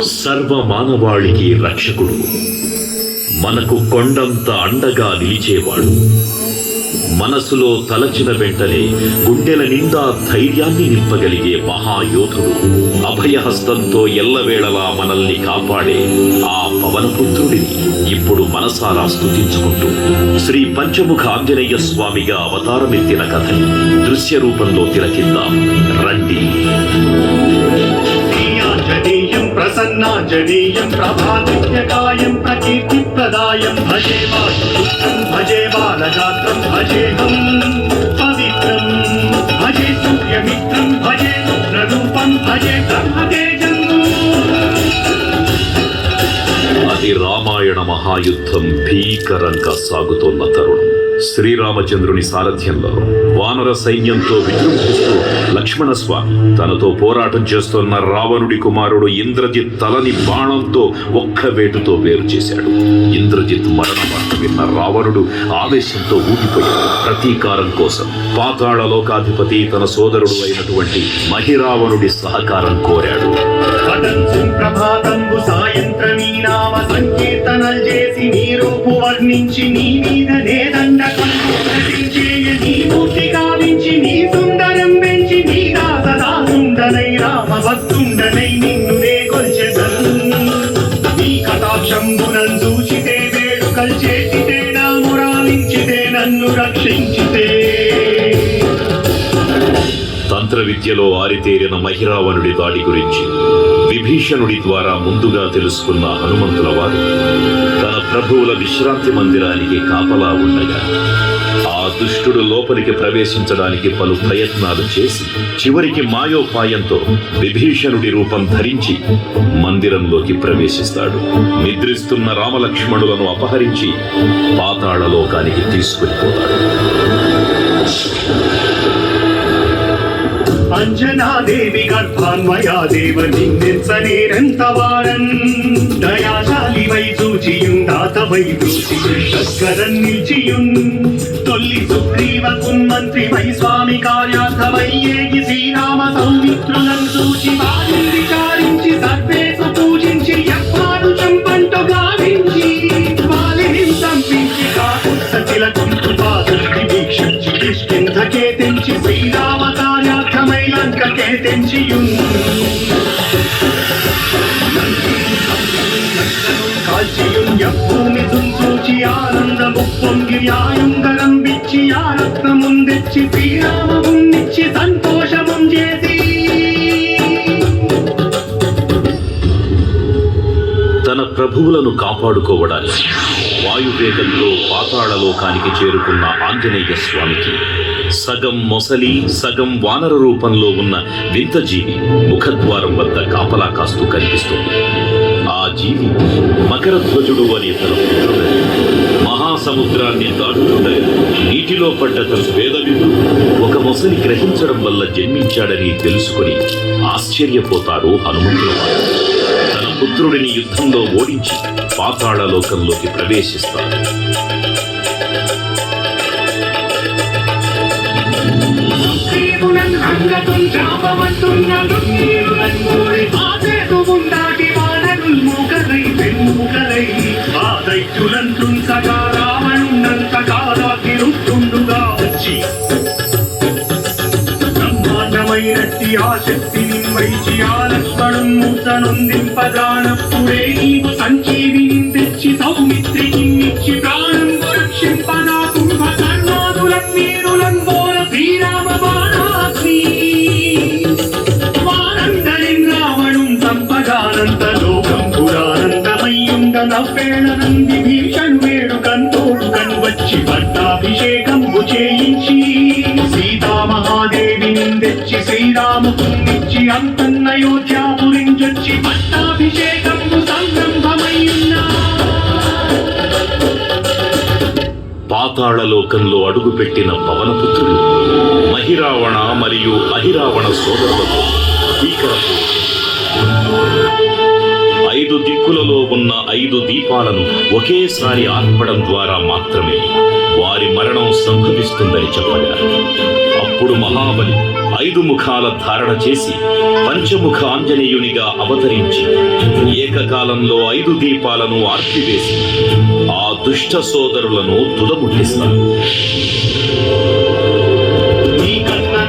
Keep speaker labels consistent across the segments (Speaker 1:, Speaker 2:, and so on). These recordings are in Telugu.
Speaker 1: సర్వ మానవాళికి రక్షకుడు, మనకు కొండంత అండగా నిలిచేవాడు, మనసులో తలచిన వెంటనే గుండెల నిండా ధైర్యాన్ని నింపగలిగే మహాయోధుడు, అభయహస్తంతో ఎల్లవేళలా మనల్ని కాపాడే ఆ పవనపుత్రుడిని ఇప్పుడు మనసారా స్తుతించుకుంటూ శ్రీ పంచముఖ ఆంజనేయ స్వామిగా అవతారమెత్తిన కథని దృశ్య రూపంలో తిలకిద్దాం రండి.
Speaker 2: ప్రసన్నాంజనేయం ప్రభాదిత్యకాయం ప్రకీర్తిప్రదాయం భజే వాసుపుత్రం భజే బాలగాత్రం భజేహం పవిత్రం భజే సూర్యమిత్రం భజే రుద్రరూపం భజే బ్రహ్మతేజం.
Speaker 1: అది రామాయణ మహాయుద్ధం భీకరంగా సాగుతోన్న తరుణం. శ్రీరామచంద్రుని సారథ్యంలో వానర సైన్యంతో విజృంభిస్తూ లక్ష్మణస్వామి తనతో పోరాటం చేస్తున్న రావణుడి కుమారుడు ఇంద్రజిత్ తలని బాణంతో ఒక్క వేటుతో వేరు చేశాడు. ఇంద్రజిత్ మరణ వార్త విన్న రావణుడు ఆవేశంతో ఊగిపోయాడు. ప్రతీకారం కోసం పాతాళ లోకాధిపతి తన సోదరుడు అయినటువంటి మహిరావణుడి సహకారం కోరాడు.
Speaker 2: ప్రభాతంబు సాయంత్రమీ నామ సంకీర్తనలు చేసి నీ రూపు వర్ణించి నీ మీద నేదండ నీ మూర్తి కావించి నీ సుందరం పెంచి నీ దాసదా సుందరై రామ భక్తుండనై నిన్ను నే కొల్చెదను. నీ కటాక్షంబునం చూచితే వేడుకల్ చేసితే నా మురాలించితే నన్ను రక్షించితే.
Speaker 1: తంత్ర విద్యలో ఆరితేరిన మహిరావణుడి దాడి గురించి విభీషణుడి ద్వారా ముందుగా తెలుసుకున్న హనుమంతుల వారు తన ప్రభువుల విశ్రాంతి మందిరానికి కాపలా ఉండగా ఆ దుష్టుడు లోపలికి ప్రవేశించడానికి పలు ప్రయత్నాలు చేసి చివరికి మాయోపాయంతో విభీషణుడి రూపం ధరించి మందిరంలోకి ప్రవేశిస్తాడు. నిద్రిస్తున్న రామలక్ష్మణులను అపహరించి పాతాళలోకానికి తీసుకునిపోతాడు.
Speaker 2: అంజనాదేవి గర్భాన్వయా దేవ నిందించనేరెంత వారన్ దయాశాలి వై చూచియున్ దాతవై బ్రూచి శస్కరన్ నిల్చియున్ తొల్లి సుగ్రీవ కున్మంత్రి వై స్వామి కార్యార్థమై ఏగి శ్రీరామ సౌమిత్రులను చూచి వారిని విచారించి సర్వేసు పూజించి యజ్ఞాను చంపంటు గావించి వాలిని సంపించి కాకుత్స తిలకుంటు పాదృష్టి వీక్షించి కిష్కింధకే తెంచి శ్రీరామ కార్యార్థమై లంకకే తెంచియున్ కాల్చియున్ యభూమి తుంచూచి ఆనందము పొంగి ఆయుంగరం విచ్చి ఆ రత్నముందెచ్చి శ్రీరామమున్నిచ్చి సంతోషముం చేసి
Speaker 1: తన ప్రభువులను కాపాడుకోవడానికి వాయువేగంలో పాతాళలోకానికి చేరుకున్న ఆంజనేయ స్వామికి సగం మొసలి సగం వానర రూపంలో ఉన్న వింత జీవి ముఖద్వారం వద్ద కాపలా కాస్తూ కనిపిస్తుంది. ఆ జీవి మకరధ్వజుడు అనే తన పుత్రుడు. మహాసముద్రాన్ని దాటుతుండగా నీటిలో పడ్డ తన పేదవిడు ఒక మొసలి గ్రహించడం వల్ల జన్మించాడని తెలుసుకుని ఆశ్చర్యపోతారు హనుమంతుల వారు. తన పుత్రుడిని యుద్ధంలో ఓడించి పాతాళలోకంలోకి ప్రవేశిస్తారు. బ్రహ్మాండమైనట్టి ఆ శక్తిని వైచి ఆ లక్ష్మణున్ మూర్తనుందింపదానప్పుడే నీవు సంజీవిని తెచ్చి సౌమిత్రికి ఇచ్చి ప్రాణం రక్షింపనా కుంభకర్ణాదులం వీరులం బోల శ్రీరామ బాణాగ్ని వానందరిన్ రావణుం సంపగానంత లోకం పురానందమయ్యుండ నవ్వేళనం విభీషణు వేడుకంతోడు కనువచ్చి పట్టాభిషేకంబు చేయించి సీతామహాదేవిని తెచ్చి శ్రీరామునిచ్చి అంతన్నయోధ్యాపురించొచ్చి పట్టాభిషేకంబు సంరంభమయ్యున్నా. పాతాళలోకంలో అడుగుపెట్టిన పవనపుత్రులు మహిరావణ మరియు అహిరావణ సోదరులతో భీకరపు 5 దిక్కులలో ఉన్న 5 దీపాలను ఒకేసారి ఆర్పడం ద్వారా మాత్రమే వారి మరణం సంభవిస్తుందని చెప్పగా అప్పుడు మహాబలి 5 ముఖాల ధారణ చేసి పంచముఖ ఆంజనేయునిగా అవతరించి ఏకకాలంలో 5 దీపాలను ఆర్పివేసి ఆ దుష్ట సోదరులను తుదముట్టిస్తారు.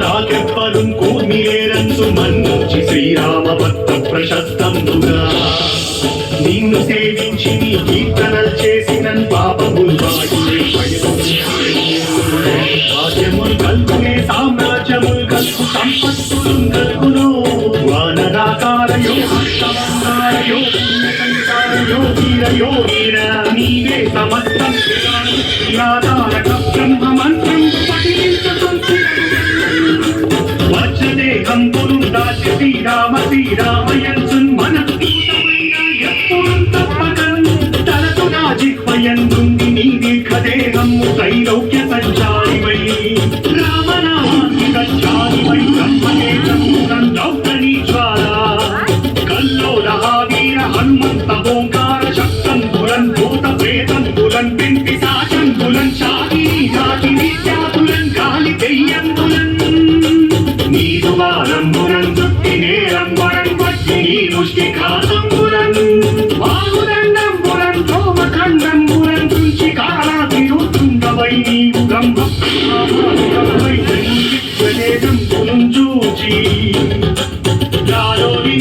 Speaker 2: నాకెవ్వరు కూర్మిలేరంచు మన్నించి శ్రీరామ భక్త ప్రశస్తంబుగా నిన్ను సేవించి నీ కీర్తనలు చేసిన పాపములు రాజ్యములు కల్పునే సామ్రాజ్యములు కల్పు సంపత్తులు కల్పును వానరాకారయో నీవే సమస్తం క్రియాధారక బ్రహ్మ మంత్రం పఠించుతుంది వజ్రదేహం పురుందాచి శ్రీరామ శ్రీరామయన్సున్ మన ఎప్పుడు తప్పకన్ తలతు నా జిహ్వయందుంది నీ దీర్ఘదేహము త్రైలోక్య సంచారివై రామనామాన్ని సంచారివై బ్రహ్మదేశం దౌర్గణీ జ్వాల కల్లోలహావీర హనుమంత ఓంకార శక్తం బులన్ భూత ప్రేతం బులన్ పింటి సాచం బులన్ షాది జాతి విద్యాతులన్ గాలి దెయ్యంబులన్ నీదువాలంబురన్ చుట్టి నేరంబురన్ పట్టి నీ ముష్టి కాసంబురన్ వాగుదండంబురన్ కోమఖండంబురన్ తుంచి కాలాతిరుతుండవై నీవు గంభవై విశ్వదేశంబులను చూచి నాలోని